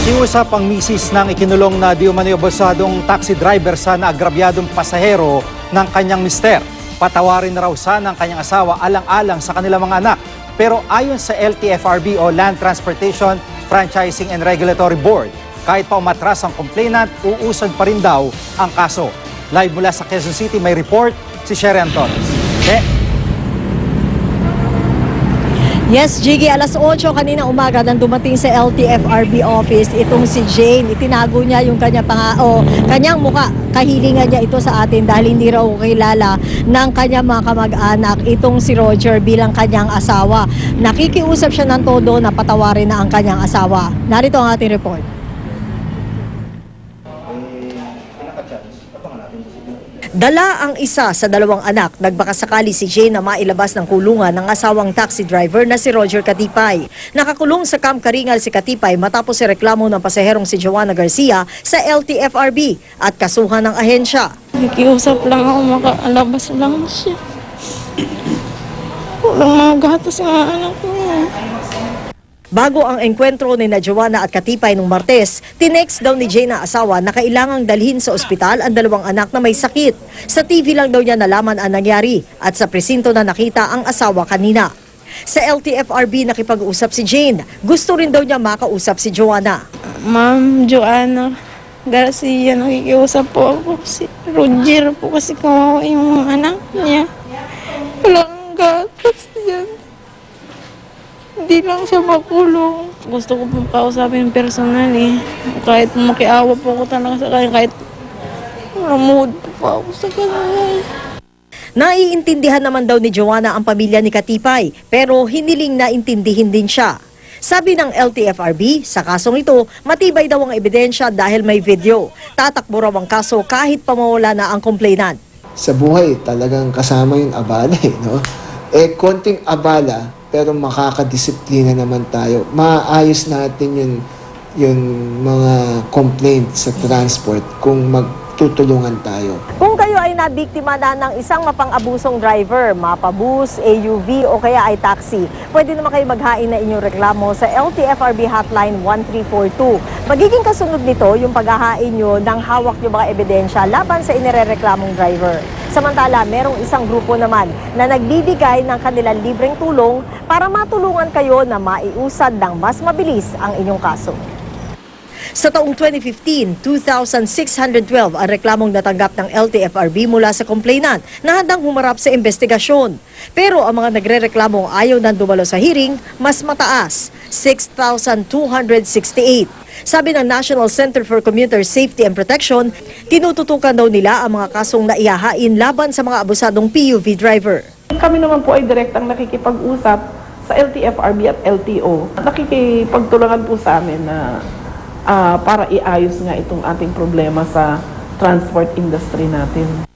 Nakiusap ang misis ng ikinulong na di umano'y abusadong taxi driver sa naagrabyadong pasahero ng kanyang mister. Patawarin na raw sana ng kanyang asawa alang-alang sa kanilang mga anak. Pero ayon sa LTFRB o Land Transportation Franchising and Regulatory Board, kahit pa umatras ang complainant, uusad pa rin daw ang kaso. Live mula sa Quezon City, may report si Sherry Antones. Yes, Jiggy, alas 8 kanina umaga nang dumating sa LTFRB office itong si Jane. Itinago niya yung kanyang muka. Kahilingan niya ito sa atin dahil hindi raw kilala ng kanyang mga kamag-anak itong si Roger bilang kanyang asawa. Nakikiusap siya ng todo na patawarin na ang kanyang asawa. Narito ang ating report. Dala ang isa sa dalawang anak, nagbakasakali si Jane na mailabas ng kulungan ng asawang taxi driver na si Roger Katipay. Nakakulong sa Camp Karingal si Katipay matapos si reklamo ng pasaherong si Joanna Garcia sa LTFRB at kasuhan ng ahensya. Nakiusap lang ako, makalabas lang siya. Walang mga gatas ng anak niya. Bago ang engkwentro ni Joanna at Katipay nung Martes, tinext daw ni Jane na asawa na kailangang dalhin sa ospital ang dalawang anak na may sakit. Sa TV lang daw niya nalaman ang nangyari at sa presinto na nakita ang asawa kanina. Sa LTFRB nakipag-usap si Jane. Gusto rin daw niya makausap si Joanna. Ma'am Joanna Garcia, nakikiusap po ako. Si Roger po kasi kawawa yung mga anak niya. Walang gatas yan. Hindi lang siya makulong. Gusto ko pong kausapin personal eh. Kahit makiawa po ako talaga sa kanya, kahit mood po ako sa kanya. Naiintindihan naman daw ni Joanna ang pamilya ni Katipay, pero hiniling na intindihin din siya. Sabi ng LTFRB, sa kasong ito, matibay daw ang ebidensya dahil may video. Tatakbo raw ang kaso kahit pamawala na ang complainant. Sa buhay, talagang kasama yung abala no? Konting abala, pero makakadisiplina naman tayo. Maayos natin yung mga complaints sa transport kung magtutulungan tayo. Kung kayo ay nabiktima na ng isang mapang-abusong driver, mapabus, AUV o kaya ay taxi, pwede naman kayo maghain na inyong reklamo sa LTFRB Hotline 1342. Magiging kasunod nito yung paghahain nyo ng hawak nyo mga ebidensya laban sa inirereklamong driver. Samantala, merong isang grupo naman na nagbibigay ng kanilang libreng tulong para matulungan kayo na maiusad ng mas mabilis ang inyong kaso. Sa taong 2015, 2,612 ang reklamong natanggap ng LTFRB mula sa complainant na handang humarap sa investigasyon. Pero ang mga nagrereklamong ayaw nang dumalo sa hearing, mas mataas, 6,268. Sabi ng National Center for Commuter Safety and Protection, tinututukan daw nila ang mga kasong naihahain laban sa mga abusadong PUV driver. Kami naman po ay direktang nakikipag-usap sa LTFRB at LTO. Nakikipagtulungan po sa amin na para iayos nga itong ating problema sa transport industry natin.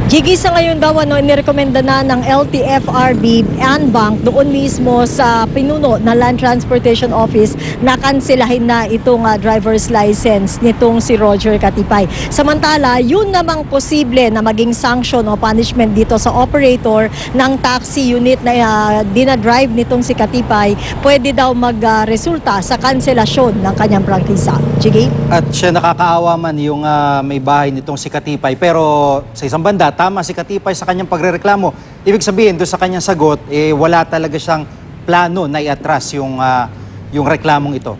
Jiggy, sa ngayon daw inirekomenda na ng LTFRB and Bank doon mismo sa pinuno ng Land Transportation Office na kansilahin na itong driver's license nitong si Roger Katipay. Samantala, yun namang posible na maging sanction o punishment dito sa operator ng taxi unit na dinadrive nitong si Katipay, pwede daw magresulta sa kanselasyon ng kanyang prangkisa. Jiggy? At siya nakakaawa man yung may bahay nitong si Katipay. Pero sa isang banda, tama si Katipay sa kanyang pagrereklamo. Ibig sabihin, doon sa kanyang sagot, wala talaga siyang plano na iatras yung reklamong ito.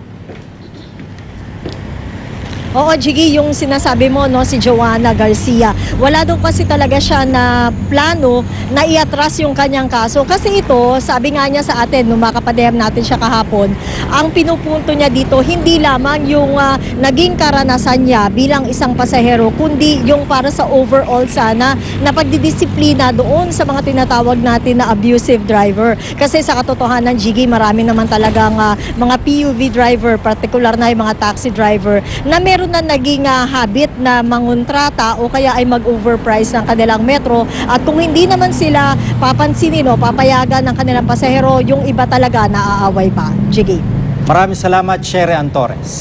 Oo, Jiggy, yung sinasabi mo, no, si Joanna Garcia, wala daw kasi talaga siya na plano na iatras yung kanyang kaso. Kasi ito, sabi nga niya sa atin, nung makapadem natin siya kahapon, ang pinupunto niya dito, hindi lamang yung naging karanasan niya bilang isang pasahero, kundi yung para sa overall sana na pagdidisiplina doon sa mga tinatawag natin na abusive driver. Kasi sa katotohanan, Jiggy, marami naman talagang mga PUV driver, particular na yung mga taxi driver, na meron na naging habit na mangontrata o kaya ay mag-overprice ng kanilang metro, at kung hindi naman sila papansinin o papayagan ng kanilang pasahero, yung iba talaga naaaway pa. Jiggy. Maraming salamat, Sherry Antones.